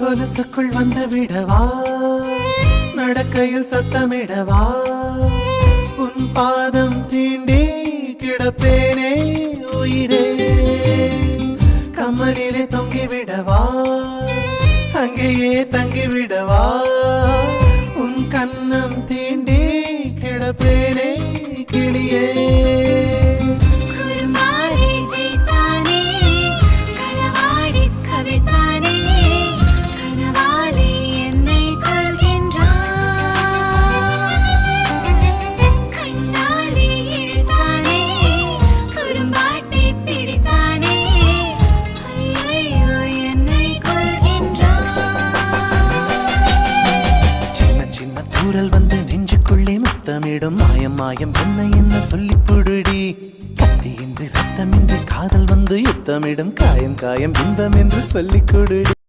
கொலுசுக்குள் வந்து விடவா, நடக்கையில் சத்தமிடவா, உன் பாதம் தீண்டி கிடப்பேனே உயிரே. கமலிலே தொங்கிவிடவா, அங்கேயே தங்கிவிடவா, உன் கண்ணம் தீண்டி கிடப்பேனே கிளியே. தூரல் வந்து நெஞ்சுக்குள்ளே முத்தமிடும் மாயம் மாயம் என்ன என்ன சொல்லி புடுடி. கத்தியின்றி ரத்தமின்றி காதல் வந்து யுத்தமிடும் காயம் காயம் இன்பம் என்று சொல்லிக் கொடுடி.